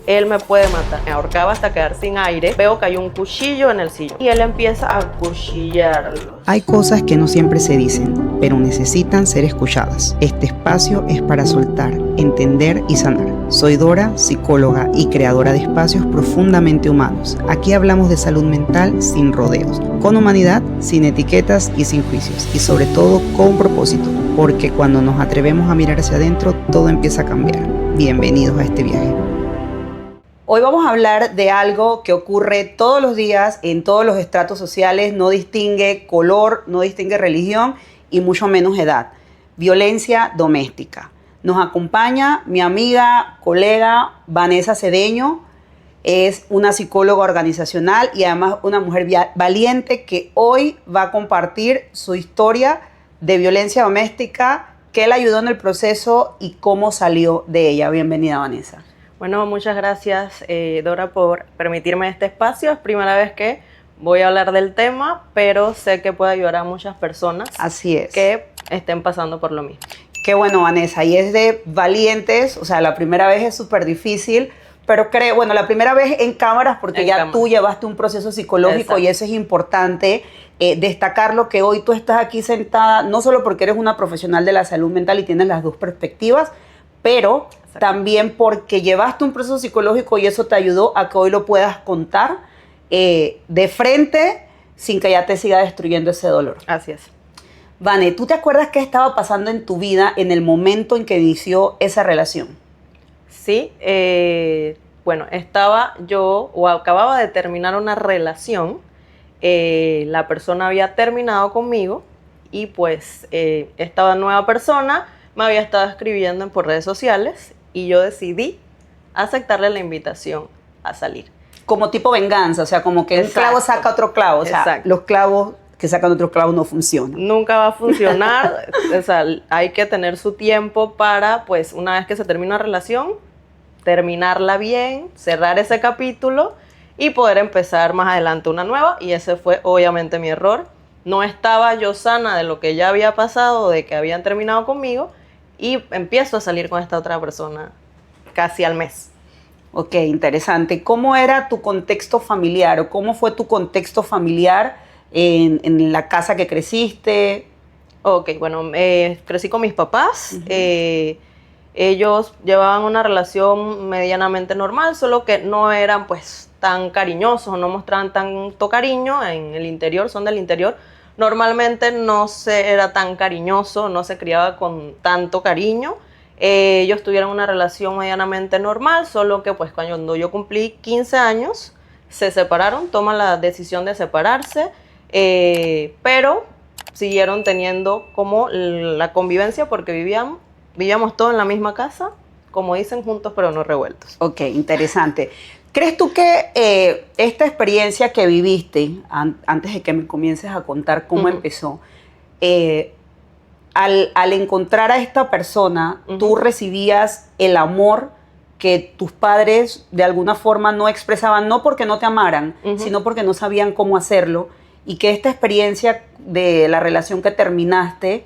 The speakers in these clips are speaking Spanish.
él me puede matar. Me ahorcaba hasta quedar sin aire. Veo que hay un cuchillo en el sillón y él empieza a cuchillarlo. Hay cosas que no siempre se dicen, pero necesitan ser escuchadas. Este espacio es para soltar, entender y sanar. Soy Dora, psicóloga y creadora de espacios profundamente humanos. Aquí hablamos de salud mental sin rodeos, con humanidad, sin etiquetas y sin juicios, y sobre todo con propósito, porque cuando nos atrevemos a mirar hacia adentro, todo empieza a cambiar. Bienvenidos a este viaje. Hoy vamos a hablar de algo que ocurre todos los días en todos los estratos sociales, no distingue color, no distingue religión y mucho menos edad. Violencia doméstica. Nos acompaña mi amiga, colega Vanessa Cedeño. Es una psicóloga organizacional y además una mujer valiente que hoy va a compartir su historia de violencia doméstica, qué le ayudó en el proceso y cómo salió de ella. Bienvenida, Vanessa. Bueno, muchas gracias, Dora, por permitirme este espacio. Es primera vez que voy a hablar del tema, pero sé que puede ayudar a muchas personas. Así es. Que estén pasando por lo mismo. Qué bueno, Vanessa. Y es de valientes, o sea, la primera vez es súper difícil, pero la primera vez en cámaras, porque tú llevaste un proceso psicológico. Exacto. Y eso es importante destacarlo, que hoy tú estás aquí sentada, no solo porque eres una profesional de la salud mental y tienes las dos perspectivas, pero también porque llevaste un proceso psicológico y eso te ayudó a que hoy lo puedas contar de frente sin que ya te siga destruyendo ese dolor. Así es. Vane, ¿tú te acuerdas qué estaba pasando en tu vida en el momento en que inició esa relación? Sí, acababa de terminar una relación, la persona había terminado conmigo y pues esta nueva persona me había estado escribiendo por redes sociales y yo decidí aceptarle la invitación a salir. Como tipo venganza, o sea, como que un clavo saca otro clavo, o sea, los clavos que sacan otros clavos no funcionan. Nunca va a funcionar, o sea, hay que tener su tiempo para, pues, una vez que se termina una relación, terminarla bien, cerrar ese capítulo y poder empezar más adelante una nueva, y ese fue obviamente mi error. No estaba yo sana de lo que ya había pasado, de que habían terminado conmigo, y empiezo a salir con esta otra persona casi al mes. Ok, interesante. ¿Cómo era tu contexto familiar o cómo fue tu contexto familiar en la casa que creciste? Ok, bueno, crecí con mis papás. Uh-huh. Ellos llevaban una relación medianamente normal, solo que no eran pues tan cariñosos, no mostraban tanto cariño. En el interior, son del interior. Normalmente no se era tan cariñoso, no se criaba con tanto cariño. Ellos tuvieron una relación medianamente normal, solo que pues cuando yo cumplí 15 años, se separaron, toman la decisión de separarse, pero siguieron teniendo como la convivencia porque vivíamos todos en la misma casa, como dicen, juntos pero no revueltos. Ok, interesante. ¿Crees tú que esta experiencia que viviste, antes de que me comiences a contar cómo uh-huh. empezó, al encontrar a esta persona, uh-huh. tú recibías el amor que tus padres de alguna forma no expresaban, no porque no te amaran, uh-huh. sino porque no sabían cómo hacerlo, y que esta experiencia de la relación que terminaste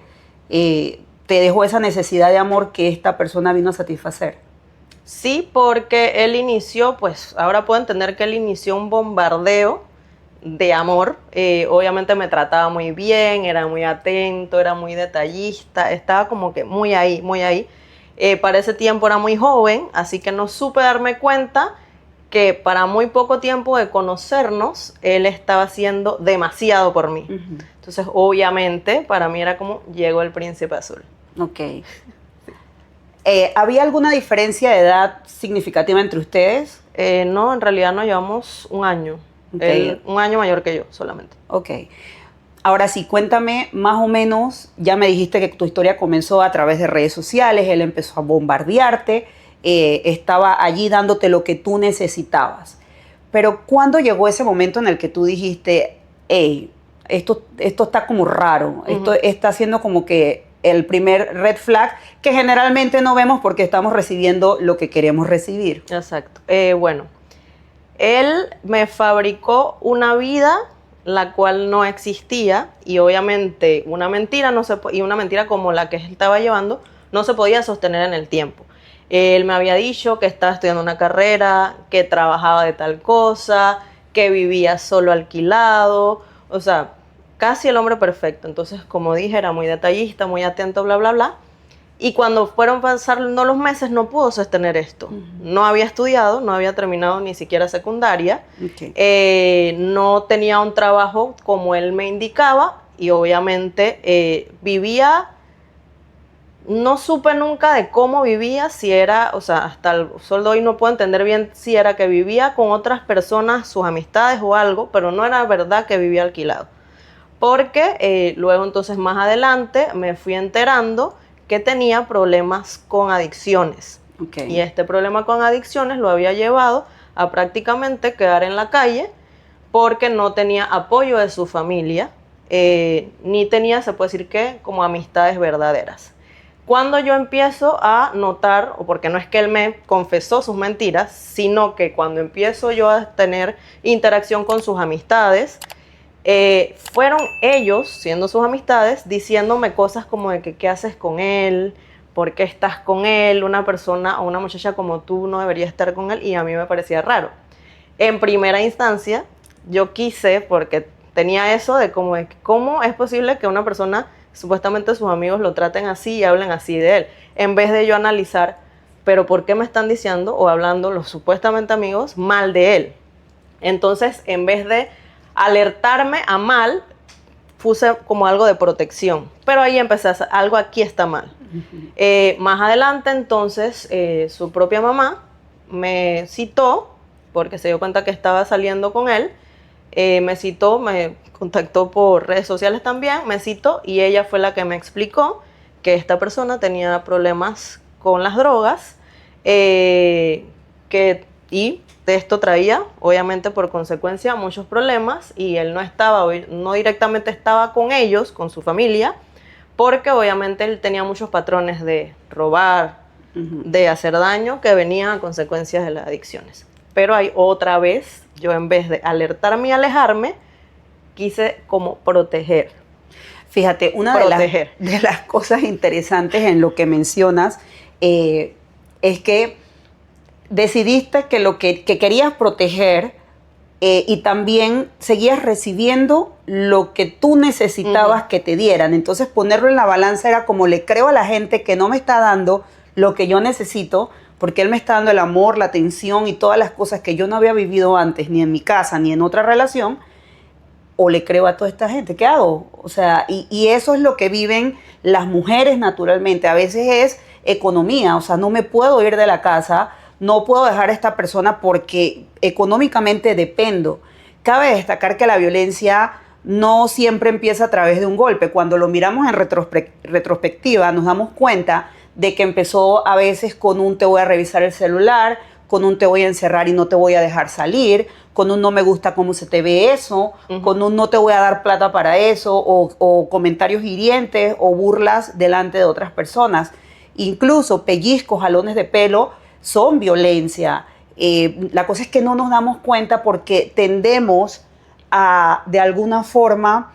te dejó esa necesidad de amor que esta persona vino a satisfacer? Sí, porque él inició, pues ahora puedo entender que él inició un bombardeo de amor. Obviamente me trataba muy bien, era muy atento, era muy detallista, estaba como que muy ahí, muy ahí. Para ese tiempo era muy joven, así que no supe darme cuenta que para muy poco tiempo de conocernos, él estaba haciendo demasiado por mí. Uh-huh. Entonces, obviamente, para mí era como, llegó el príncipe azul. Ok. ¿Había alguna diferencia de edad significativa entre ustedes? No, en realidad nos llevamos un año. Okay. Él, un año mayor que yo, solamente. Ok. Ahora sí, cuéntame más o menos, ya me dijiste que tu historia comenzó a través de redes sociales, él empezó a bombardearte, estaba allí dándote lo que tú necesitabas. Pero ¿cuándo llegó ese momento en el que tú dijiste, hey, esto está como raro, uh-huh. esto está haciendo como que el primer red flag que generalmente no vemos porque estamos recibiendo lo que queremos recibir? Exacto. Bueno, él me fabricó una vida la cual no existía, y obviamente una mentira y una mentira como la que él estaba llevando no se podía sostener en el tiempo. Él me había dicho que estaba estudiando una carrera, que trabajaba de tal cosa, que vivía solo alquilado, o sea, casi el hombre perfecto. Entonces, como dije, era muy detallista, muy atento, bla, bla, bla. Y cuando fueron pasando los meses no pudo sostener esto. No había estudiado, no había terminado ni siquiera secundaria, no tenía un trabajo como él me indicaba y obviamente vivía, no supe nunca de cómo vivía, si era, o sea, hasta el sol de hoy no puedo entender bien si era que vivía con otras personas, sus amistades o algo, pero no era verdad que vivía alquilado. Porque luego entonces más adelante me fui enterando que tenía problemas con adicciones. Y este problema con adicciones lo había llevado a prácticamente quedar en la calle porque no tenía apoyo de su familia, ni tenía, se puede decir que, como amistades verdaderas. Cuando yo empiezo a notar, o porque no es que él me confesó sus mentiras, sino que cuando empiezo yo a tener interacción con sus amistades, fueron ellos, siendo sus amistades, diciéndome cosas como de que qué haces con él, por qué estás con él, una persona o una muchacha como tú no debería estar con él, y a mí me parecía raro. En primera instancia, yo quise, porque tenía eso de como de cómo es posible que una persona, supuestamente sus amigos lo traten así y hablen así de él, en vez de yo analizar, pero ¿por qué me están diciendo o hablando los supuestamente amigos mal de él? Entonces, en vez de alertarme a mal, puse como algo de protección. Pero ahí empecé a hacer, algo aquí está mal. Más adelante, entonces, su propia mamá me citó, porque se dio cuenta que estaba saliendo con él, me citó, me contactó por redes sociales también, me citó y ella fue la que me explicó que esta persona tenía problemas con las drogas, y de esto traía, obviamente por consecuencia, muchos problemas y él no directamente estaba con ellos, con su familia, porque obviamente él tenía muchos patrones de robar, de hacer daño, que venían a consecuencias de las adicciones. Pero ahí otra vez, yo en vez de alertarme y alejarme, quise como proteger. Fíjate, una de las cosas interesantes en lo que mencionas es que decidiste que lo que querías proteger y también seguías recibiendo lo que tú necesitabas que te dieran. Entonces ponerlo en la balanza era como le creo a la gente que no me está dando lo que yo necesito, porque él me está dando el amor, la atención y todas las cosas que yo no había vivido antes, ni en mi casa, ni en otra relación, o le creo a toda esta gente. ¿Qué hago? O sea, y eso es lo que viven las mujeres naturalmente. A veces es economía, o sea, no me puedo ir de la casa, no puedo dejar a esta persona porque económicamente dependo. Cabe destacar que la violencia no siempre empieza a través de un golpe. Cuando lo miramos en retrospectiva, nos damos cuenta de que empezó a veces con un te voy a revisar el celular, con un te voy a encerrar y no te voy a dejar salir, con un no me gusta cómo se te ve eso, con un no te voy a dar plata para eso, o comentarios hirientes o burlas delante de otras personas. Incluso pellizcos, jalones de pelo son violencia. La cosa es que no nos damos cuenta porque tendemos a, de alguna forma,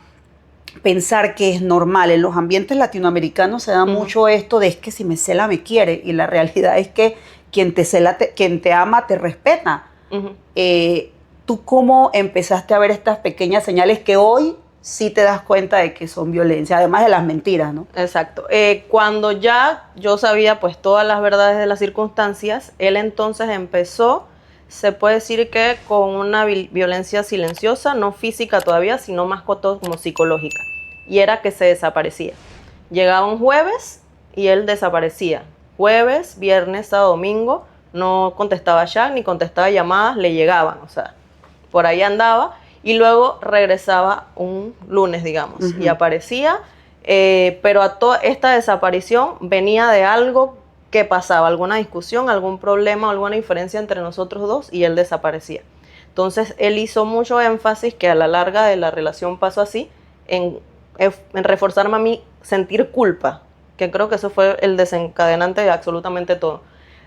pensar que es normal. En los ambientes latinoamericanos se da mucho esto de es que si me cela me quiere, y la realidad es que quien te cela, quien te ama te respeta. ¿Tú cómo empezaste a ver estas pequeñas señales que hoy sí te das cuenta de que son violencia, además de las mentiras, ¿no? Exacto. Cuando ya yo sabía pues todas las verdades de las circunstancias, él entonces empezó, se puede decir que con una violencia silenciosa, no física todavía, sino más como psicológica. Y era que se desaparecía. Llegaba un jueves y él desaparecía. Jueves, viernes, sábado, domingo, no contestaba chat ni contestaba llamadas, le llegaban, o sea, por ahí andaba. Y luego regresaba un lunes, digamos, y aparecía, pero a toda esta desaparición venía de algo que pasaba, alguna discusión, algún problema, alguna diferencia entre nosotros dos, y él desaparecía. Entonces, él hizo mucho énfasis, que a la larga de la relación pasó así, en reforzarme a mí sentir culpa, que creo que eso fue el desencadenante de absolutamente todo.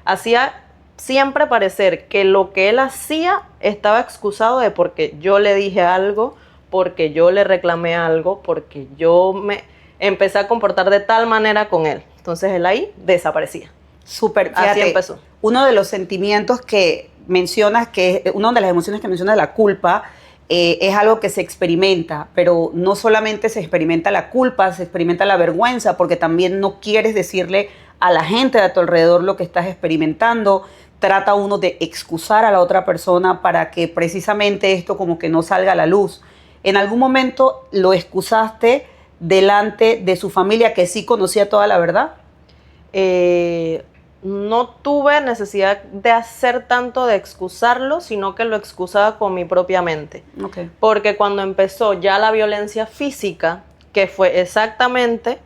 Hacía siempre parecer que lo que él hacía estaba excusado de porque yo le dije algo, porque yo le reclamé algo, porque yo me empecé a comportar de tal manera con él. Entonces él ahí desaparecía. Súper, Así fíjate, empezó. uno de los sentimientos que mencionas, una de las emociones que mencionas, la culpa, es algo que se experimenta, pero no solamente se experimenta la culpa, se experimenta la vergüenza, porque también no quieres decirle a la gente de a tu alrededor lo que estás experimentando. Trata uno de excusar a la otra persona para que precisamente esto como que no salga a la luz. ¿En algún momento lo excusaste delante de su familia que sí conocía toda la verdad? No tuve necesidad de hacer tanto de excusarlo, sino que lo excusaba con mi propia mente. Okay. Porque cuando empezó ya la violencia física, que fue exactamente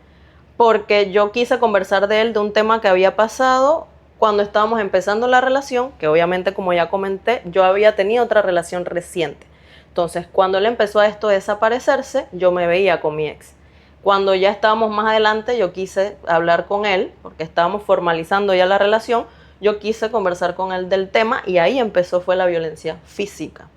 porque yo quise conversar de él, de un tema que había pasado cuando estábamos empezando la relación, que obviamente, como ya comenté, yo había tenido otra relación reciente. Entonces, cuando él empezó a esto desaparecerse, yo me veía con mi ex. Cuando ya estábamos más adelante, yo quise hablar con él, porque estábamos formalizando ya la relación, yo quise conversar con él del tema y ahí empezó fue la violencia física.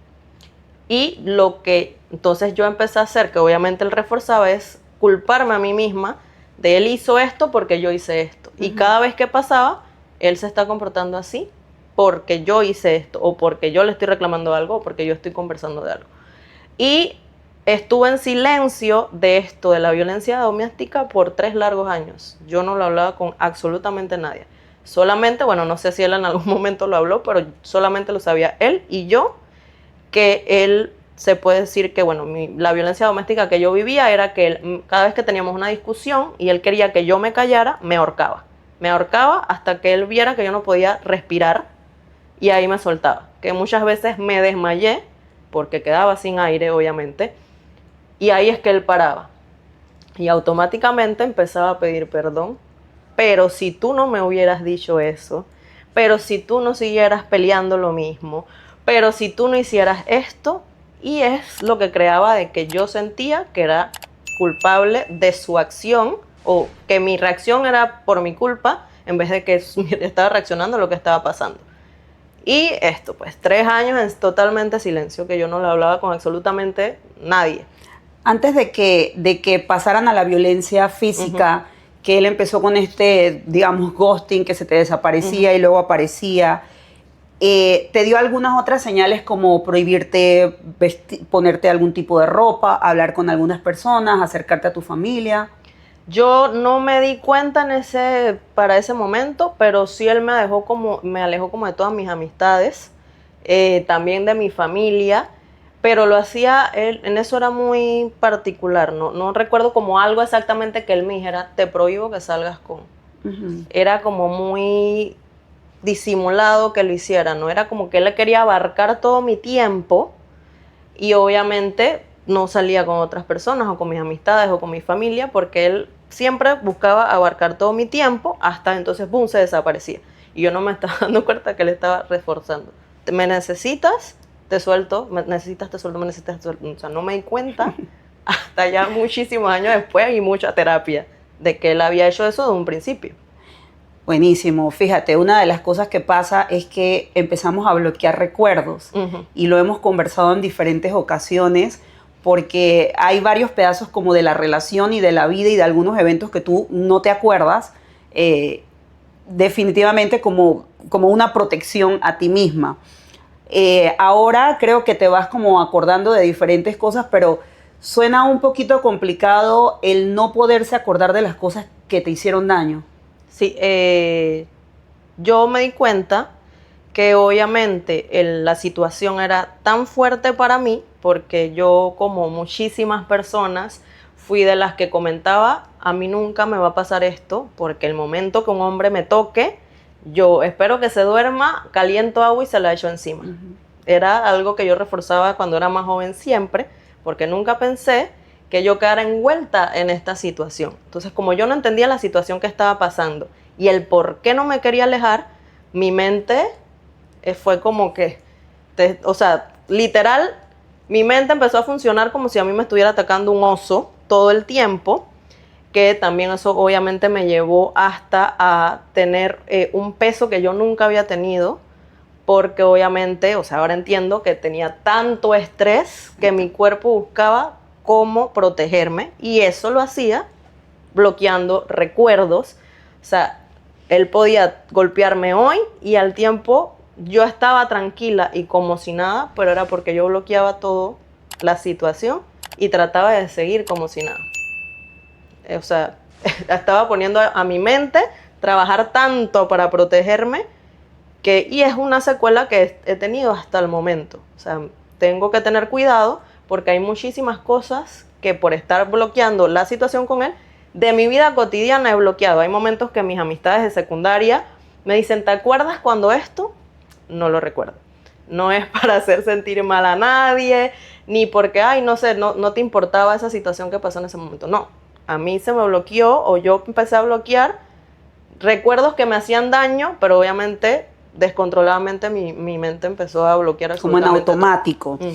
Y lo que entonces yo empecé a hacer, que obviamente él reforzaba, es culparme a mí misma de él hizo esto porque yo hice esto. Y cada vez que pasaba, él se está comportando así porque yo hice esto, o porque yo le estoy reclamando algo, o porque yo estoy conversando de algo. Y estuve en silencio de esto, de la violencia doméstica, por 3 largos años. Yo no lo hablaba con absolutamente nadie. Solamente, bueno, no sé si él en algún momento lo habló, pero solamente lo sabía él y yo, que él se puede decir que, bueno, la violencia doméstica que yo vivía era que él, cada vez que teníamos una discusión y él quería que yo me callara, me ahorcaba. Me ahorcaba hasta que él viera que yo no podía respirar y ahí me soltaba. Que muchas veces me desmayé porque quedaba sin aire, obviamente, y ahí es que él paraba. Y automáticamente empezaba a pedir perdón. Pero si tú no me hubieras dicho eso, pero si tú no siguieras peleando lo mismo, pero si tú no hicieras esto, y es lo que creaba de que yo sentía que era culpable de su acción, o que mi reacción era por mi culpa, en vez de que estaba reaccionando a lo que estaba pasando. Y esto, pues 3 años en totalmente silencio, que yo no le hablaba con absolutamente nadie. Antes de que pasaran a la violencia física, que él empezó con este, digamos, ghosting, que se te desaparecía y luego aparecía, ¿te dio algunas otras señales como prohibirte ponerte algún tipo de ropa, hablar con algunas personas, acercarte a tu familia? Yo no me di cuenta para ese momento, pero sí él me alejó como de todas mis amistades, también de mi familia, pero lo hacía él, en eso era muy particular, no recuerdo como algo exactamente que él me dijera, te prohíbo que salgas con. Era como muy disimulado que lo hiciera, ¿no? Era como que él quería abarcar todo mi tiempo y obviamente no salía con otras personas o con mis amistades o con mi familia porque él siempre buscaba abarcar todo mi tiempo hasta entonces, boom, se desaparecía. Y yo no me estaba dando cuenta que él estaba reforzando. Me necesitas, te suelto, me necesitas, te suelto, me necesitas, te suelto. O sea, no me di cuenta hasta ya muchísimos años después y mucha terapia de que él había hecho eso de un principio. Buenísimo. Fíjate, una de las cosas que pasa es que empezamos a bloquear recuerdos y lo hemos conversado en diferentes ocasiones porque hay varios pedazos como de la relación y de la vida y de algunos eventos que tú no te acuerdas, definitivamente como una protección a ti misma. Ahora creo que te vas como acordando de diferentes cosas, pero suena un poquito complicado el no poderse acordar de las cosas que te hicieron daño. Sí, yo me di cuenta que obviamente la situación era tan fuerte para mí, porque yo, como muchísimas personas, fui de las que comentaba, a mí nunca me va a pasar esto, porque el momento que un hombre me toque, yo espero que se duerma, caliento agua y se la echo encima. Era algo que yo reforzaba cuando era más joven siempre, porque nunca pensé que yo quedara envuelta en esta situación. Entonces, como yo no entendía la situación que estaba pasando y el por qué no me quería alejar, mi mente fue como que, o sea, literal, mi mente empezó a funcionar como si a mí me estuviera atacando un oso todo el tiempo, que también eso obviamente me llevó hasta a tener un peso que yo nunca había tenido, porque obviamente, o sea, ahora entiendo que tenía tanto estrés que mi cuerpo buscaba cómo protegerme y eso lo hacía bloqueando recuerdos. O sea, él podía golpearme hoy y al tiempo yo estaba tranquila y como si nada, pero era porque yo bloqueaba todo la situación y trataba de seguir como si nada. O sea, estaba poniendo a mi mente trabajar tanto para protegerme y es una secuela que he tenido hasta el momento. O sea, tengo que tener cuidado porque hay muchísimas cosas que por estar bloqueando la situación con él, de mi vida cotidiana he bloqueado. Hay momentos que mis amistades de secundaria me dicen, ¿te acuerdas cuando esto? No lo recuerdo. No es para hacer sentir mal a nadie, ni porque, ay, no sé, no te importaba esa situación que pasó en ese momento. No, a mí se me bloqueó o yo empecé a bloquear recuerdos que me hacían daño, pero obviamente, descontroladamente, mi mente empezó a bloquear absolutamente como en automático. todo.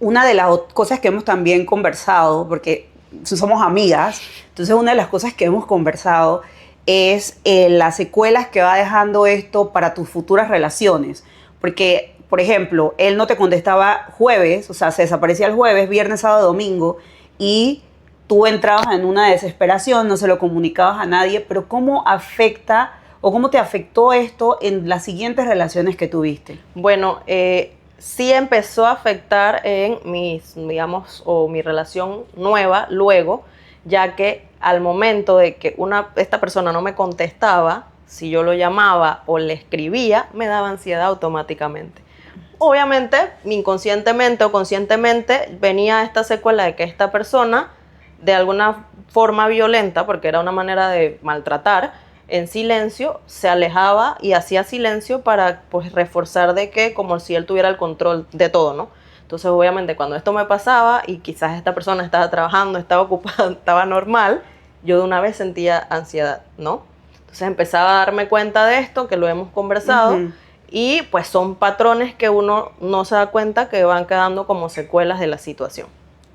Una de las cosas que hemos también conversado, porque somos amigas, entonces una de las cosas que hemos conversado es las secuelas que va dejando esto para tus futuras relaciones. Porque, por ejemplo, él no te contestaba jueves, o sea, se desaparecía el jueves, viernes, sábado, domingo, y tú entrabas en una desesperación, no se lo comunicabas a nadie, pero ¿cómo afecta o cómo te afectó esto en las siguientes relaciones que tuviste? Bueno, sí empezó a afectar en digamos, mi relación nueva luego, ya que al momento de que esta persona no me contestaba, si yo lo llamaba o le escribía, me daba ansiedad automáticamente. Obviamente, inconscientemente o conscientemente, venía esta secuela de que esta persona, de alguna forma violenta, porque era una manera de maltratar, en silencio, se alejaba y hacía silencio para pues reforzar de que como si él tuviera el control de todo, ¿no? Entonces, obviamente, cuando esto me pasaba y quizás esta persona estaba trabajando, estaba ocupada, estaba normal, yo de una vez sentía ansiedad, ¿no? Entonces empezaba a darme cuenta de esto, que lo hemos conversado, y pues son patrones que uno no se da cuenta que van quedando como secuelas de la situación.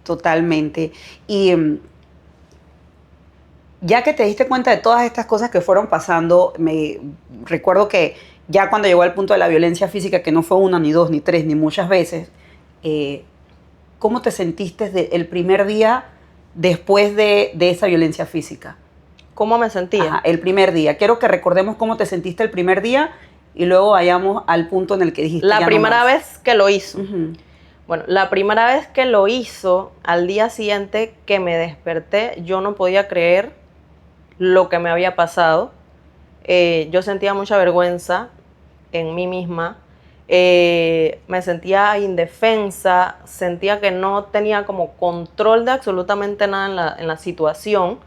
Totalmente. Y ya que te diste cuenta de todas estas cosas que fueron pasando, me recuerdo que ya cuando llegó al punto de la violencia física, que no fue una, ni dos, ni tres, ni muchas veces, ¿cómo te sentiste el primer día después de esa violencia física? ¿Cómo me sentía? Ajá, el primer día. Quiero que recordemos cómo te sentiste el primer día y luego vayamos al punto en el que dijiste la ya primera no más. vez que lo hizo. Bueno, la primera vez que lo hizo, al día siguiente que me desperté, yo no podía creer lo que me había pasado. Yo sentía mucha vergüenza en mí misma. Me sentía indefensa, sentía que no tenía como control de absolutamente nada en la situación.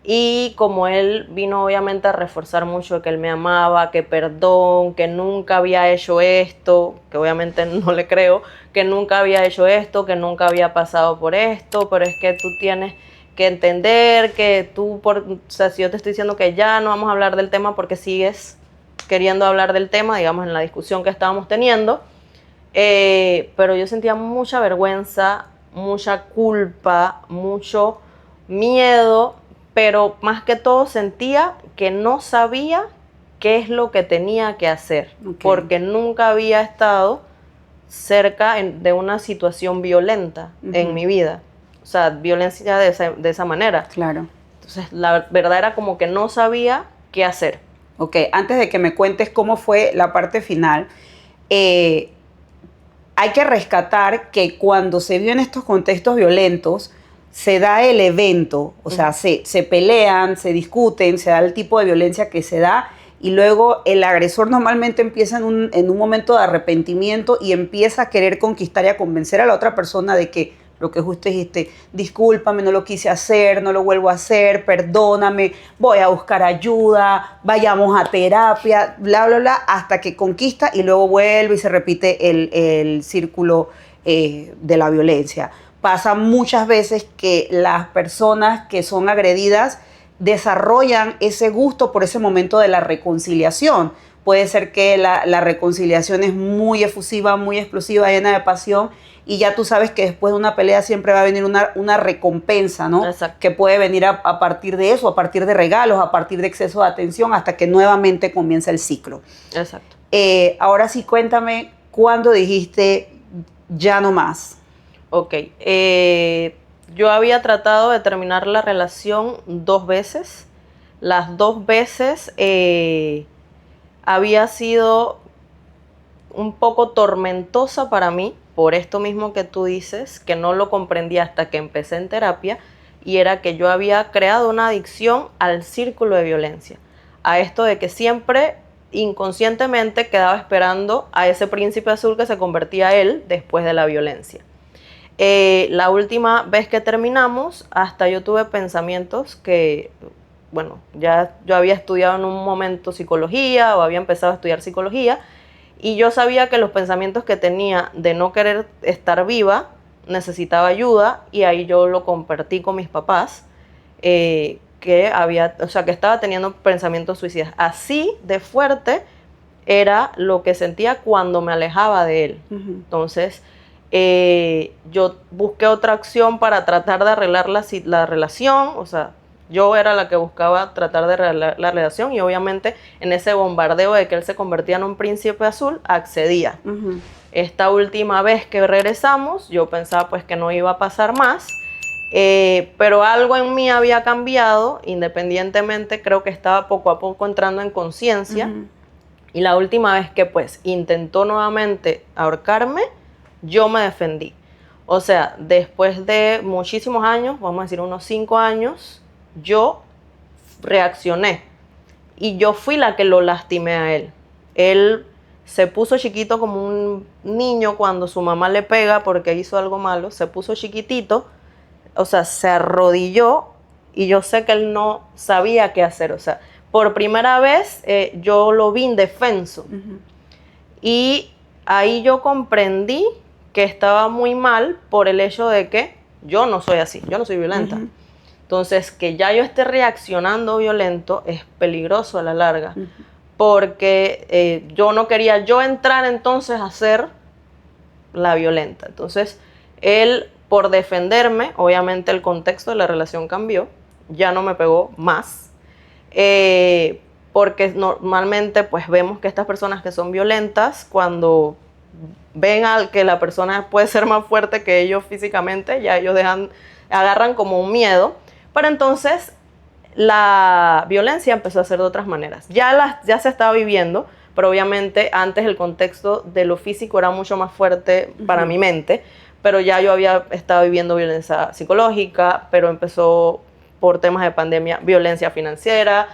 Y como él vino obviamente a reforzar mucho que él me amaba, que perdón, que nunca había hecho esto, que obviamente no le creo, que nunca había hecho esto, que nunca había pasado por esto, pero es que tú tienes que entender que o sea, si yo te estoy diciendo que ya no vamos a hablar del tema porque sigues queriendo hablar del tema, digamos, en la discusión que estábamos teniendo, pero yo sentía mucha vergüenza, mucha culpa, mucho miedo, pero más que todo sentía que no sabía qué es lo que tenía que hacer, porque nunca había estado cerca de una situación violenta en mi vida. O sea, violencia de esa manera. Claro. Entonces, la verdad era como que no sabía qué hacer. Ok, antes de que me cuentes cómo fue la parte final, hay que rescatar que cuando se vio en estos contextos violentos, se da el evento, o sea, se pelean, se discuten, se da el tipo de violencia que se da y luego el agresor normalmente empieza en un momento de arrepentimiento y empieza a querer conquistar y a convencer a la otra persona de que lo que justo dijiste, discúlpame, no lo quise hacer, no lo vuelvo a hacer, perdóname, voy a buscar ayuda, vayamos a terapia, bla, bla, bla, hasta que conquista y luego vuelve y se repite el círculo de la violencia. Pasa muchas veces que las personas que son agredidas desarrollan ese gusto por ese momento de la reconciliación. Puede ser que la reconciliación es muy efusiva, muy explosiva, llena de pasión, y ya tú sabes que después de una pelea siempre va a venir una recompensa, ¿no? Exacto. Que puede venir a partir de eso, a partir de regalos, a partir de exceso de atención, hasta que nuevamente comienza el ciclo. Exacto. Ahora sí, cuéntame, ¿cuándo dijiste ya no más? Ok, yo había tratado de terminar la relación 2 veces, las 2 veces había sido un poco tormentosa para mí, por esto mismo que tú dices, que no lo comprendí hasta que empecé en terapia, y era que yo había creado una adicción al círculo de violencia, a esto de que siempre inconscientemente quedaba esperando a ese príncipe azul que se convertía él después de la violencia. La última vez que terminamos, hasta yo tuve pensamientos que, bueno, ya yo había estudiado en un momento psicología o había empezado a estudiar psicología, y yo sabía que los pensamientos que tenía de no querer estar viva, necesitaba ayuda, y ahí yo lo compartí con mis papás, que estaba teniendo pensamientos suicidas. Así de fuerte era lo que sentía cuando me alejaba de él. Entonces, yo busqué otra acción para tratar de arreglar la relación, o sea, yo era la que buscaba tratar de arreglar la relación, y obviamente en ese bombardeo de que él se convertía en un príncipe azul, accedía. Esta última vez que regresamos, yo pensaba pues que no iba a pasar más, pero algo en mí había cambiado, independientemente, creo que estaba poco a poco entrando en conciencia, y la última vez que pues intentó nuevamente ahorcarme, yo me defendí. O sea, después de muchísimos años, vamos a decir unos 5 años, yo reaccioné y yo fui la que lo lastimé a él. Él se puso chiquito como un niño cuando su mamá le pega porque hizo algo malo, se puso chiquitito, o sea, se arrodilló, y yo sé que él no sabía qué hacer. O sea, por primera vez yo lo vi indefenso. Y ahí yo comprendí que estaba muy mal por el hecho de que yo no soy así, yo no soy violenta. Entonces, que ya yo esté reaccionando violento es peligroso a la larga, porque yo no quería yo entrar entonces a ser la violenta. Entonces, él, por defenderme, obviamente el contexto de la relación cambió, ya no me pegó más, porque normalmente pues vemos que estas personas que son violentas, cuando ven al que la persona puede ser más fuerte que ellos físicamente, ya ellos agarran como un miedo. Pero entonces la violencia empezó a ser de otras maneras. Ya se estaba viviendo, pero obviamente antes el contexto de lo físico era mucho más fuerte para mi mente, pero ya yo había estado viviendo violencia psicológica, pero empezó por temas de pandemia, violencia financiera,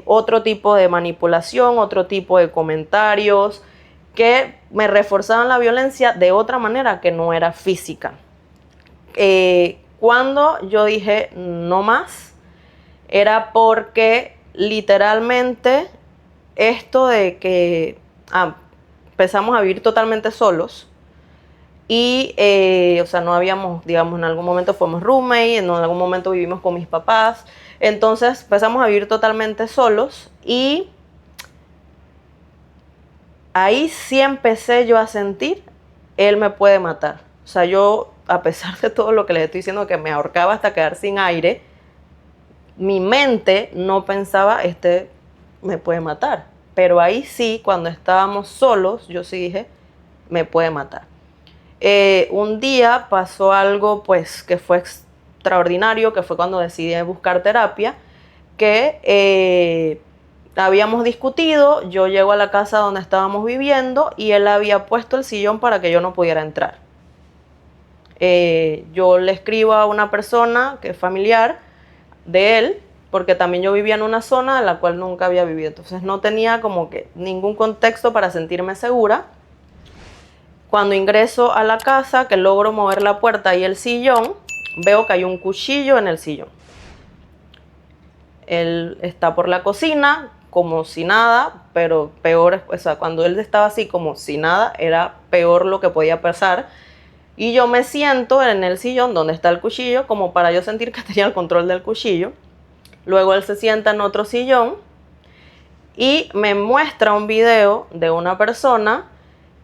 otro tipo de manipulación, otro tipo de comentarios que me reforzaban la violencia de otra manera que no era física. Cuando yo dije no más, era porque literalmente esto de que empezamos a vivir totalmente solos, y o sea, no habíamos, digamos, en algún momento fuimos roommate, en algún momento vivimos con mis papás, entonces empezamos a vivir totalmente solos, y ahí sí empecé yo a sentir, él me puede matar. O sea, yo, a pesar de todo lo que les estoy diciendo, que me ahorcaba hasta quedar sin aire, mi mente no pensaba, me puede matar. Pero ahí sí, cuando estábamos solos, yo sí dije, me puede matar. Un día pasó algo pues que fue extraordinario, que fue cuando decidí buscar terapia, que habíamos discutido, yo llego a la casa donde estábamos viviendo y él había puesto el sillón para que yo no pudiera entrar. Yo le escribo a una persona que es familiar de él, porque también yo vivía en una zona en la cual nunca había vivido, entonces no tenía como que ningún contexto para sentirme segura. Cuando ingreso a la casa, que logro mover la puerta y el sillón, veo que hay un cuchillo en el sillón. Él está por la cocina como si nada, pero peor, o sea, cuando él estaba así como si nada, era peor lo que podía pasar. Y yo me siento en el sillón donde está el cuchillo, como para yo sentir que tenía el control del cuchillo. Luego él se sienta en otro sillón y me muestra un video de una persona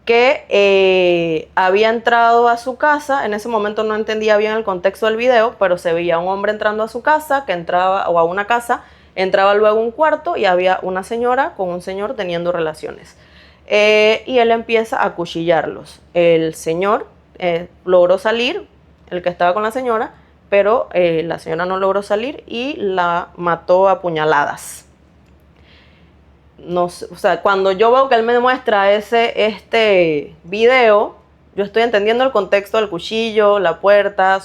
que había entrado a su casa. En ese momento no entendía bien el contexto del video, pero se veía un hombre entrando a su casa, que entraba, o a una casa, entraba luego a un cuarto y había una señora con un señor teniendo relaciones. Y él empieza a acuchillarlos. El señor logró salir, el que estaba con la señora, pero la señora no logró salir y la mató a puñaladas. No sé, o sea, cuando yo veo que él me muestra este video, yo estoy entendiendo el contexto del cuchillo, la puerta,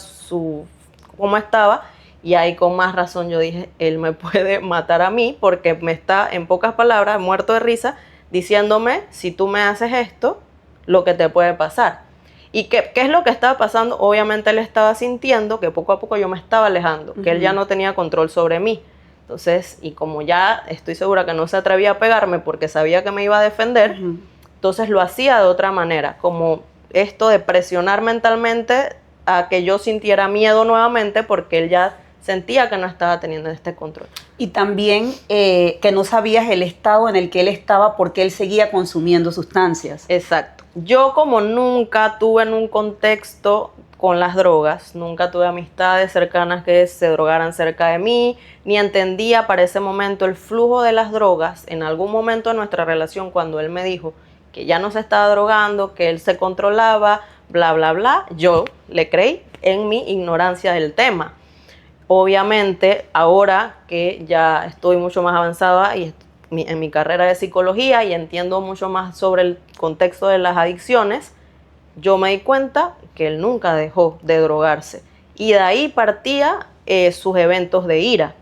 cómo estaba, y ahí con más razón yo dije, él me puede matar a mí porque me está, en pocas palabras, muerto de risa, diciéndome, si tú me haces esto, lo que te puede pasar. ¿Y qué es lo que estaba pasando? Obviamente él estaba sintiendo que poco a poco yo me estaba alejando, que él ya no tenía control sobre mí. Entonces, y como ya estoy segura que no se atrevía a pegarme porque sabía que me iba a defender, entonces lo hacía de otra manera, como esto de presionar mentalmente a que yo sintiera miedo nuevamente porque él ya sentía que no estaba teniendo este control. Y también que no sabías el estado en el que él estaba porque él seguía consumiendo sustancias. Exacto. Yo como nunca tuve en un contexto con las drogas, nunca tuve amistades cercanas que se drogaran cerca de mí, ni entendía para ese momento el flujo de las drogas. En algún momento de nuestra relación, cuando él me dijo que ya no se estaba drogando, que él se controlaba, bla, bla, bla, yo le creí en mi ignorancia del tema. Obviamente, ahora que ya estoy mucho más avanzada y en mi carrera de psicología y entiendo mucho más sobre el contexto de las adicciones, yo me di cuenta que él nunca dejó de drogarse. Y de ahí partía sus eventos de ira.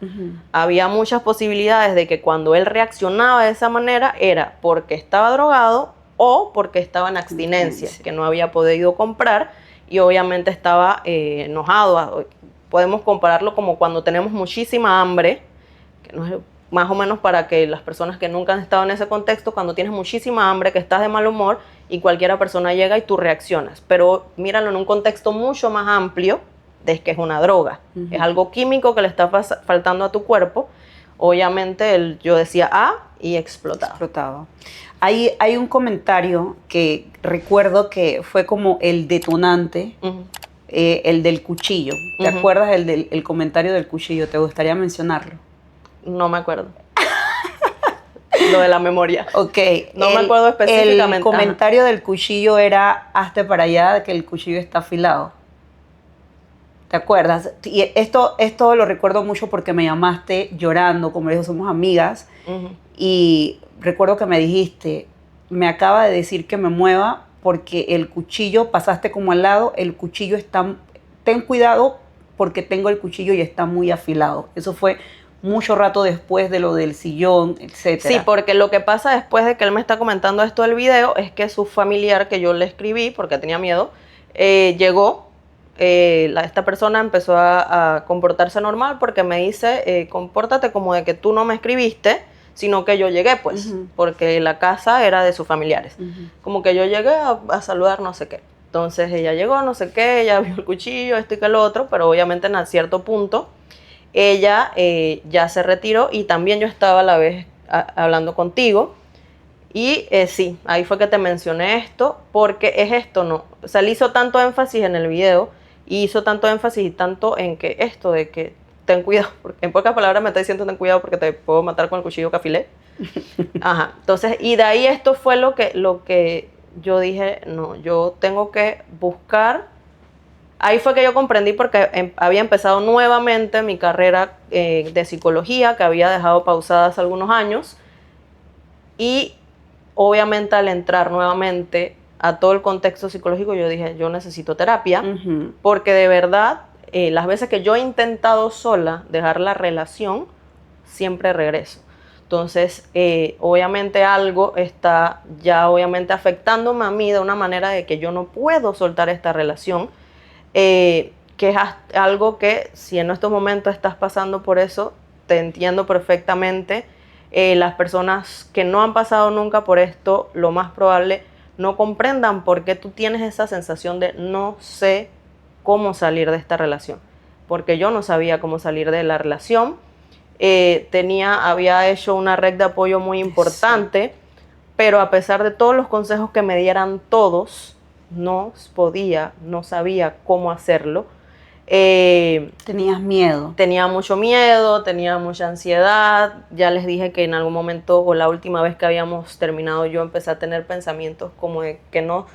Había muchas posibilidades de que cuando él reaccionaba de esa manera era porque estaba drogado o porque estaba en abstinencia, que no había podido comprar y obviamente estaba enojado. Podemos compararlo como cuando tenemos muchísima hambre, que no es más o menos para que las personas que nunca han estado en ese contexto, cuando tienes muchísima hambre, que estás de mal humor y cualquiera persona llega y tú reaccionas. Pero míralo en un contexto mucho más amplio de que es una droga. Es algo químico que le está faltando a tu cuerpo. Obviamente yo decía y explotaba. Hay un comentario que recuerdo que fue como el detonante, el del cuchillo. ¿Te acuerdas el comentario del cuchillo? ¿Te gustaría mencionarlo? No me acuerdo. Lo de la memoria. Ok. No me acuerdo específicamente. El comentario del cuchillo era, hazte para allá, que el cuchillo está afilado. ¿Te acuerdas? Y esto lo recuerdo mucho porque me llamaste llorando, como dijo, somos amigas. Y recuerdo que me dijiste, me acaba de decir que me mueva porque el cuchillo, pasaste como al lado, el cuchillo está, ten cuidado porque tengo el cuchillo y está muy afilado. Eso fue mucho rato después de lo del sillón, etcétera. Sí, porque lo que pasa después de que él me está comentando esto del video es que su familiar, que yo le escribí porque tenía miedo, llegó. Esta persona empezó a comportarse normal porque me dice, compórtate como de que tú no me escribiste, sino que yo llegué, pues, porque la casa era de sus familiares. Como que yo llegué a saludar no sé qué. Entonces ella llegó, no sé qué, ella vio el cuchillo, esto y que lo otro, pero obviamente en cierto punto ella ya se retiró y también yo estaba a la vez hablando contigo. Y sí, ahí fue que te mencioné esto, porque es esto, ¿no? O sea, le hizo tanto énfasis en el video y hizo tanto énfasis y tanto en que esto de que ten cuidado, porque en pocas palabras me está diciendo ten cuidado porque te puedo matar con el cuchillo que afilé. Ajá, entonces, y de ahí esto fue lo que yo dije, no, yo tengo que buscar. Ahí fue que yo comprendí porque había empezado nuevamente mi carrera de psicología, que había dejado pausada hace algunos años, y obviamente al entrar nuevamente a todo el contexto psicológico, yo dije, yo necesito terapia, porque de verdad, las veces que yo he intentado sola dejar la relación, siempre regreso. Entonces, obviamente algo está ya obviamente afectándome a mí de una manera de que yo no puedo soltar esta relación, que es algo que si en estos momentos estás pasando por eso, te entiendo perfectamente. Las personas que no han pasado nunca por esto, lo más probable no comprendan por qué tú tienes esa sensación de no sé cómo salir de esta relación, porque yo no sabía cómo salir de la relación. Había hecho una red de apoyo muy importante, pero a pesar de todos los consejos que me dieran todos, no sabía cómo hacerlo. ¿Tenías miedo? Tenía mucho miedo, tenía mucha ansiedad. Ya les dije que en algún momento o la última vez que habíamos terminado yo empecé a tener pensamientos como de que no.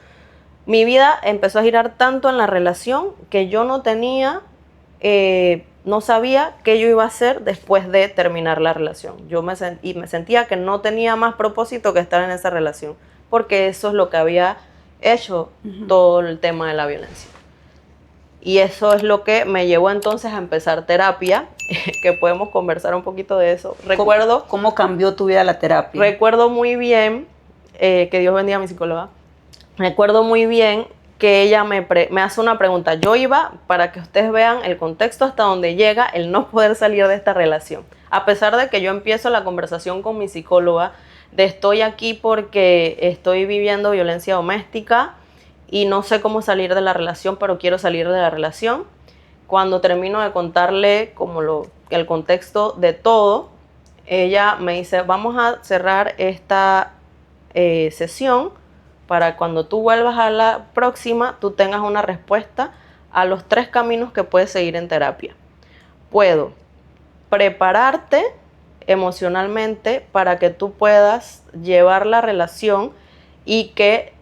Mi vida empezó a girar tanto en la relación que yo no tenía no sabía qué yo iba a hacer después de terminar la relación. Y me sentía que no tenía más propósito que estar en esa relación, porque eso es lo que había hecho todo el tema de la violencia. Y eso es lo que me llevó entonces a empezar terapia, que podemos conversar un poquito de eso. Recuerdo... ¿Cómo cambió tu vida la terapia? Recuerdo muy bien, que Dios bendiga a mi psicóloga, recuerdo muy bien que ella me hace una pregunta. Yo iba, para que ustedes vean el contexto hasta donde llega el no poder salir de esta relación. A pesar de que yo empiezo la conversación con mi psicóloga de estoy aquí porque estoy viviendo violencia doméstica y no sé cómo salir de la relación, pero quiero salir de la relación. Cuando termino de contarle el contexto de todo, ella me dice, vamos a cerrar esta sesión para cuando tú vuelvas a la próxima, tú tengas una respuesta a los 3 caminos que puedes seguir en terapia. Puedo prepararte emocionalmente para que tú puedas llevar la relación y que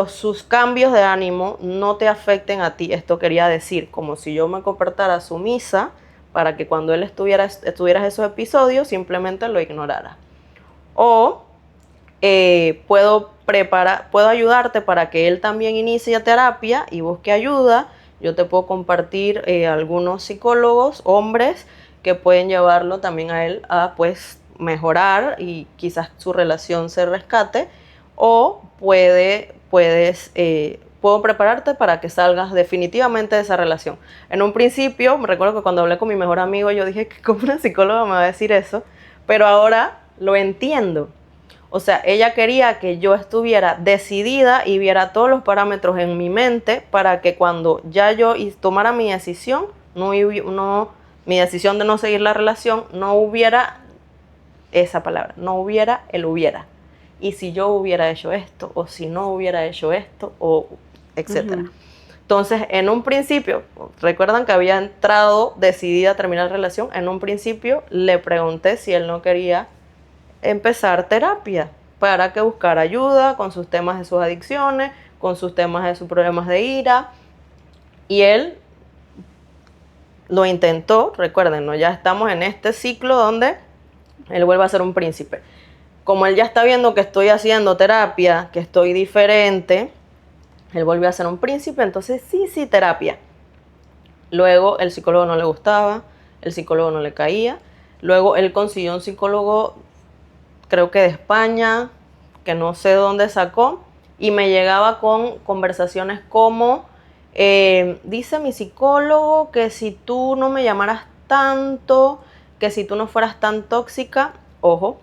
sus cambios de ánimo no te afecten a ti. Esto quería decir, como si yo me comportara sumisa para que cuando él estuviera esos episodios, simplemente lo ignorara. O puedo ayudarte para que él también inicie terapia y busque ayuda. Yo te puedo compartir algunos psicólogos, hombres, que pueden llevarlo también a él a pues mejorar y quizás su relación se rescate. O puedo prepararte para que salgas definitivamente de esa relación. En un principio, me recuerdo que cuando hablé con mi mejor amigo, yo dije que como una psicóloga me va a decir eso, pero ahora lo entiendo. O sea, ella quería que yo estuviera decidida y viera todos los parámetros en mi mente para que cuando ya yo tomara mi decisión, mi decisión de no seguir la relación, no hubiera esa palabra, no hubiera el hubiera. Y si yo hubiera hecho esto, o si no hubiera hecho esto, o etcétera. Entonces, en un principio, recuerdan que había entrado decidida a terminar la relación, en un principio le pregunté si él no quería empezar terapia para que buscara ayuda con sus temas de sus adicciones, con sus temas de sus problemas de ira. Y él lo intentó, recuerden, ¿no? Ya estamos en este ciclo donde él vuelve a ser un príncipe. Como él ya está viendo que estoy haciendo terapia, que estoy diferente, él volvió a ser un príncipe, entonces sí, terapia. Luego el psicólogo no le gustaba, el psicólogo no le caía. Luego él consiguió un psicólogo, creo que de España, que no sé dónde sacó, y me llegaba con conversaciones como, dice mi psicólogo que si tú no me llamaras tanto, que si tú no fueras tan tóxica, ojo,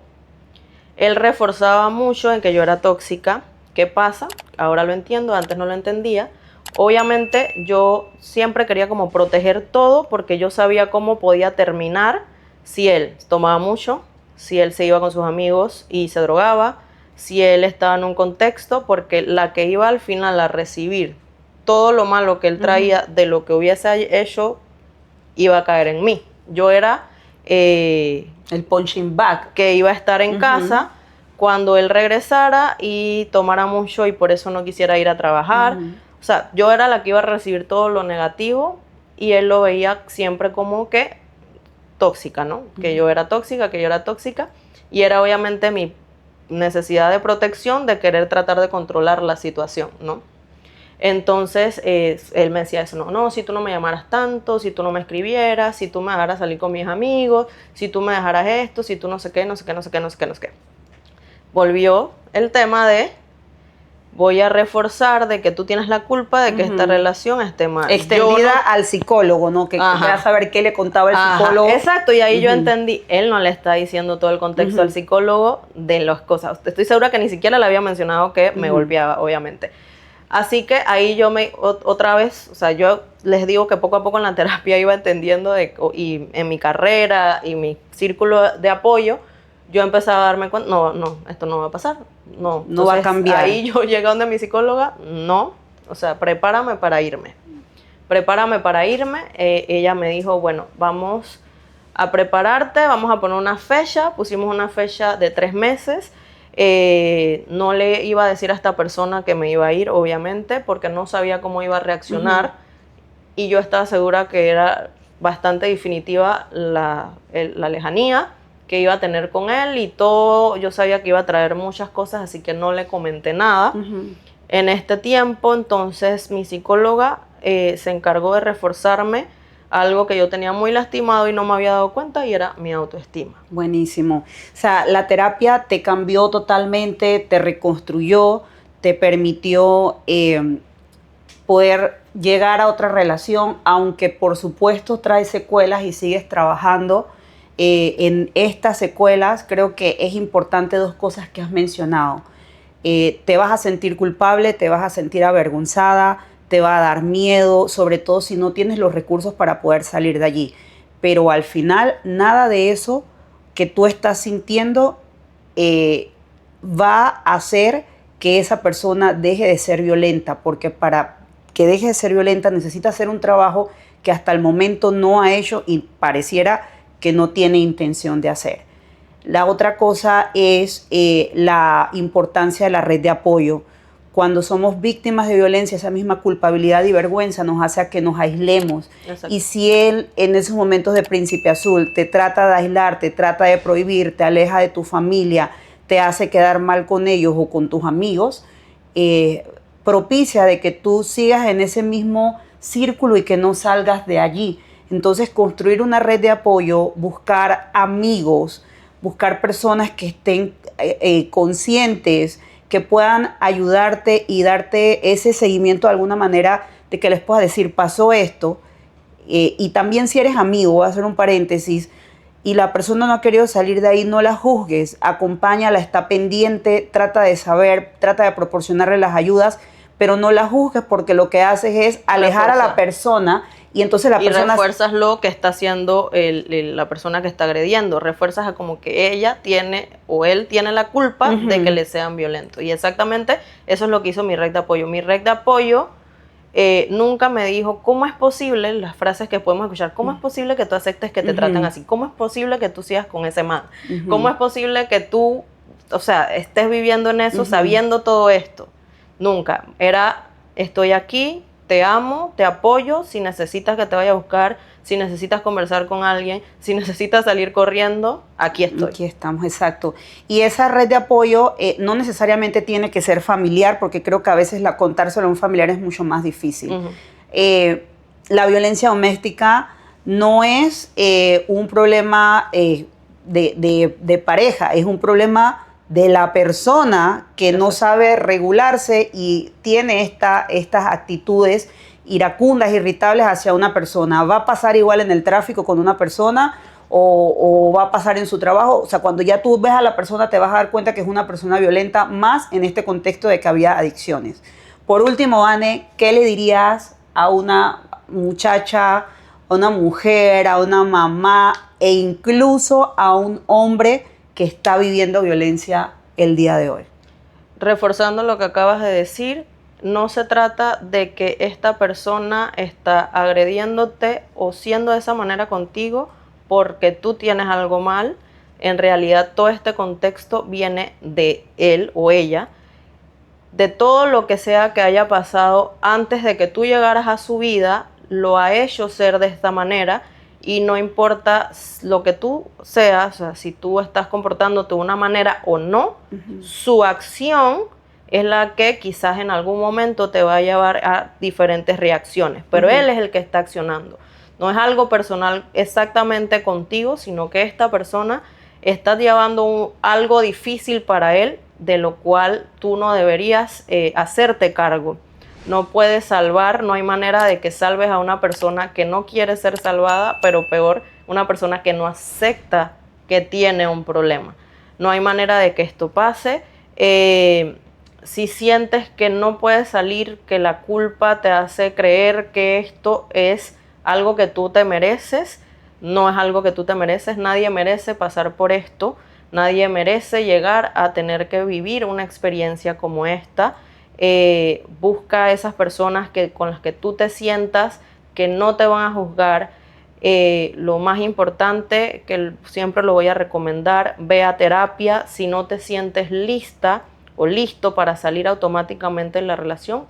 él reforzaba mucho en que yo era tóxica. ¿Qué pasa? Ahora lo entiendo, antes no lo entendía. Obviamente yo siempre quería como proteger todo porque yo sabía cómo podía terminar si él tomaba mucho, si él se iba con sus amigos y se drogaba, si él estaba en un contexto, porque la que iba al final a recibir todo lo malo que él traía de lo que hubiese hecho iba a caer en mí. Yo era el punching bag, que iba a estar en casa cuando él regresara y tomara mucho y por eso no quisiera ir a trabajar. O sea, yo era la que iba a recibir todo lo negativo y él lo veía siempre como que tóxica, ¿no? Que yo era tóxica, y era obviamente mi necesidad de protección de querer tratar de controlar la situación, ¿no? Entonces él me decía eso, no, si tú no me llamaras tanto, si tú no me escribieras, si tú me dejaras salir con mis amigos, si tú me dejaras esto, si tú no sé qué. Volvió el tema de voy a reforzar de que tú tienes la culpa de que esta relación esté mal. Extendida al psicólogo, ¿no? Que quería saber qué le contaba el psicólogo. Exacto, y ahí yo entendí, él no le está diciendo todo el contexto al psicólogo de las cosas. Estoy segura que ni siquiera le había mencionado que me golpeaba, obviamente. Así que ahí yo otra vez, o sea, yo les digo que poco a poco en la terapia iba entendiendo y en mi carrera y mi círculo de apoyo, yo empezaba a darme cuenta, no, esto no va a pasar, no. No va a cambiar. Ahí yo llegué donde mi psicóloga, no, o sea, prepárame para irme. Ella me dijo, bueno, vamos a prepararte, vamos a poner una fecha, pusimos una fecha de 3 meses. No le iba a decir a esta persona que me iba a ir, obviamente, porque no sabía cómo iba a reaccionar. y yo estaba segura que era bastante definitiva la lejanía que iba a tener con él y todo. Yo sabía que iba a traer muchas cosas, así que no le comenté nada. En este tiempo, entonces, mi psicóloga se encargó de reforzarme algo que yo tenía muy lastimado y no me había dado cuenta, y era mi autoestima. Buenísimo. O sea, la terapia te cambió totalmente, te reconstruyó, te permitió poder llegar a otra relación, aunque por supuesto trae secuelas y sigues trabajando en estas secuelas. Creo que es importante dos cosas que has mencionado. Te vas a sentir culpable, te vas a sentir avergonzada, te va a dar miedo, sobre todo si no tienes los recursos para poder salir de allí. Pero al final, nada de eso que tú estás sintiendo va a hacer que esa persona deje de ser violenta, porque para que deje de ser violenta necesita hacer un trabajo que hasta el momento no ha hecho y pareciera que no tiene intención de hacer. La otra cosa es la importancia de la red de apoyo. Cuando somos víctimas de violencia, esa misma culpabilidad y vergüenza nos hace a que nos aislemos. Exacto. Y si él en esos momentos de príncipe azul te trata de aislar, te trata de prohibir, te aleja de tu familia, te hace quedar mal con ellos o con tus amigos, propicia de que tú sigas en ese mismo círculo y que no salgas de allí. Entonces, construir una red de apoyo, buscar amigos, buscar personas que estén conscientes, que puedan ayudarte y darte ese seguimiento de alguna manera, de que les puedas decir, pasó esto. Y también si eres amigo, voy a hacer un paréntesis, y la persona no ha querido salir de ahí, no la juzgues, acompáñala, está pendiente, trata de saber, trata de proporcionarle las ayudas, pero no la juzgues, porque lo que haces es alejar a la persona. Y entonces la persona... refuerzas lo que está haciendo la persona que está agrediendo. Refuerzas a como que ella tiene o él tiene la culpa de que le sean violentos. Y exactamente eso es lo que hizo mi red de apoyo. Mi red de apoyo nunca me dijo, ¿cómo es posible? Las frases que podemos escuchar, ¿cómo es posible que tú aceptes que te traten así? ¿Cómo es posible que tú sigas con ese man? ¿Cómo es posible que tú, o sea, estés viviendo en eso sabiendo todo esto? Nunca. Era, estoy aquí, te amo, te apoyo, si necesitas que te vaya a buscar, si necesitas conversar con alguien, si necesitas salir corriendo, aquí estoy. Aquí estamos, exacto. Y esa red de apoyo no necesariamente tiene que ser familiar, porque creo que a veces contárselo a un familiar es mucho más difícil. La violencia doméstica no es un problema de pareja, es un problema de la persona que no sabe regularse y tiene estas actitudes iracundas, irritables hacia una persona. ¿Va a pasar igual en el tráfico con una persona o va a pasar en su trabajo? O sea, cuando ya tú ves a la persona te vas a dar cuenta que es una persona violenta, más en este contexto de que había adicciones. Por último, Anne, ¿qué le dirías a una muchacha, a una mujer, a una mamá e incluso a un hombre que está viviendo violencia el día de hoy? Reforzando lo que acabas de decir, no se trata de que esta persona está agrediéndote o siendo de esa manera contigo porque tú tienes algo mal. En realidad todo este contexto viene de él o ella, de todo lo que sea que haya pasado antes de que tú llegaras a su vida, lo ha hecho ser de esta manera. Y no importa lo que tú seas, o sea, si tú estás comportándote de una manera o no, su acción es la que quizás en algún momento te va a llevar a diferentes reacciones. Pero él es el que está accionando. No es algo personal exactamente contigo, sino que esta persona está llevando algo difícil para él, de lo cual tú no deberías hacerte cargo. No puedes salvar, no hay manera de que salves a una persona que no quiere ser salvada, pero peor, una persona que no acepta que tiene un problema. No hay manera de que esto pase. Si sientes que no puedes salir, que la culpa te hace creer que esto es algo que tú te mereces, no es algo que tú te mereces. Nadie merece pasar por esto. Nadie merece llegar a tener que vivir una experiencia como esta. Busca a esas personas con las que tú te sientas que no te van a juzgar. Lo más importante, que siempre lo voy a recomendar, ve a terapia. Si no te sientes lista o listo para salir automáticamente en la relación,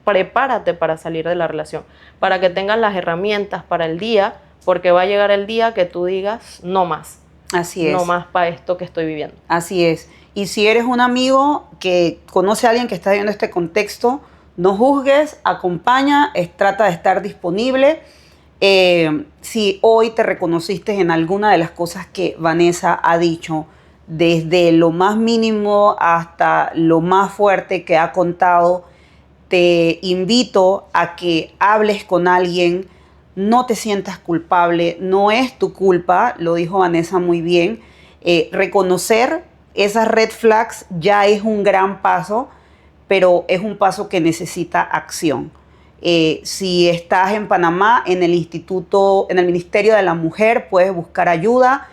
prepárate para salir de la relación, para que tengas las herramientas para el día, porque va a llegar el día que tú digas, no más. Así es. No más para esto que estoy viviendo. Así es. Y si eres un amigo que conoce a alguien que está viviendo este contexto, no juzgues, acompaña, trata de estar disponible. Si hoy te reconociste en alguna de las cosas que Vanessa ha dicho, desde lo más mínimo hasta lo más fuerte que ha contado, te invito a que hables con alguien, no te sientas culpable, no es tu culpa, lo dijo Vanessa muy bien. Reconocer esas red flags ya es un gran paso, pero es un paso que necesita acción. Si estás en Panamá, en el Ministerio de la Mujer, puedes buscar ayuda.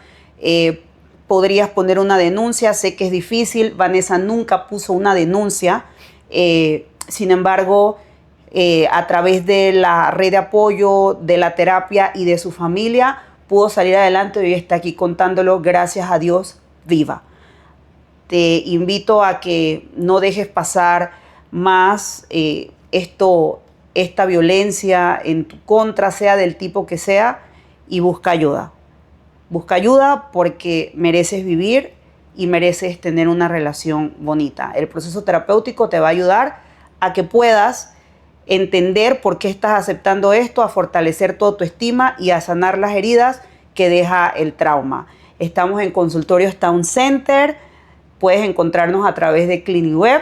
Podrías poner una denuncia, sé que es difícil, Vanessa nunca puso una denuncia, sin embargo, a través de la red de apoyo, de la terapia y de su familia, pudo salir adelante y hoy está aquí contándolo, gracias a Dios, viva. Te invito a que no dejes pasar más esta violencia en tu contra, sea del tipo que sea, y busca ayuda. Busca ayuda porque mereces vivir y mereces tener una relación bonita. El proceso terapéutico te va a ayudar a que puedas entender por qué estás aceptando esto, a fortalecer tu autoestima y a sanar las heridas que deja el trauma. Estamos en Consultorios Town Center. Puedes encontrarnos a través de CliniWeb.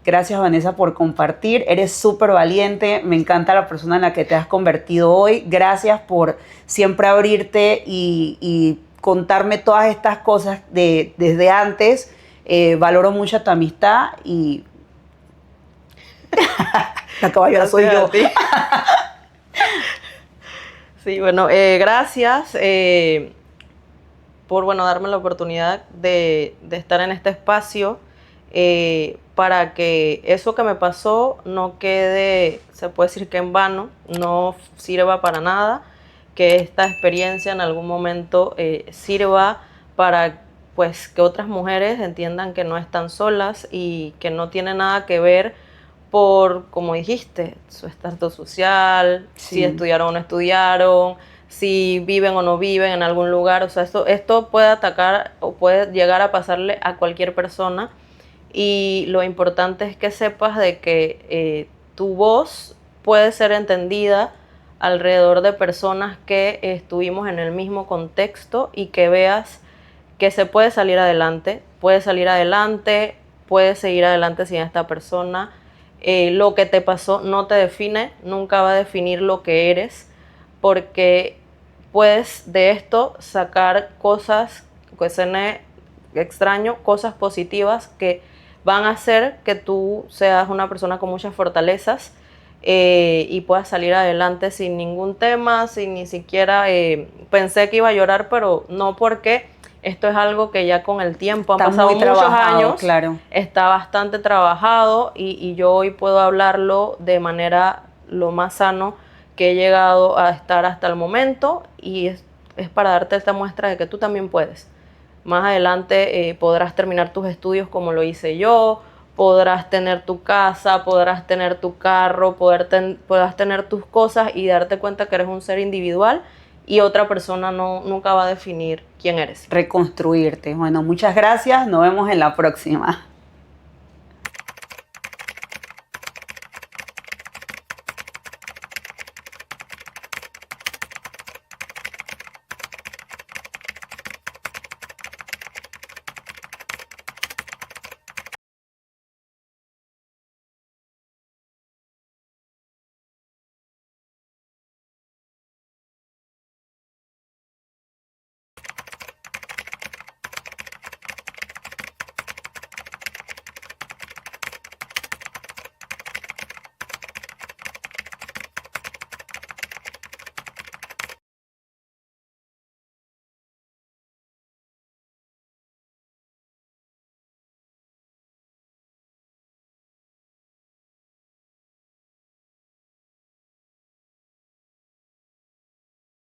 Gracias, Vanessa, por compartir. Eres súper valiente. Me encanta la persona en la que te has convertido hoy. Gracias por siempre abrirte y contarme todas estas cosas desde antes. Valoro mucho tu amistad y la caballera soy yo. Sí, bueno, gracias por darme la oportunidad de estar en este espacio. Para que eso que me pasó no quede, se puede decir que en vano, no sirva para nada, que esta experiencia en algún momento sirva para pues que otras mujeres entiendan que no están solas y que no tiene nada que ver por, como dijiste, su estatus social, Sí. si estudiaron o no estudiaron, si viven o no viven en algún lugar. O sea, esto puede atacar o puede llegar a pasarle a cualquier persona. Y lo importante es que sepas de que tu voz puede ser entendida alrededor de personas que estuvimos en el mismo contexto y que veas que se puede salir adelante, puedes seguir adelante sin esta persona. Lo que te pasó no te define, nunca va a definir lo que eres, porque puedes de esto sacar cosas que suene extraño, cosas positivas que van a hacer que tú seas una persona con muchas fortalezas y puedas salir adelante sin ningún tema, sin ni siquiera pensé que iba a llorar, pero no, porque esto es algo que ya con el tiempo han pasado muchos años, claro. Está bastante trabajado y yo hoy puedo hablarlo de manera lo más sano que he llegado a estar hasta el momento, y es para darte esta muestra de que tú también puedes. Más adelante podrás terminar tus estudios como lo hice yo, podrás tener tu casa, podrás tener tu carro, podrás tener tus cosas y darte cuenta que eres un ser individual y otra persona nunca va a definir quién eres. Reconstruirte. Bueno, muchas gracias. Nos vemos en la próxima.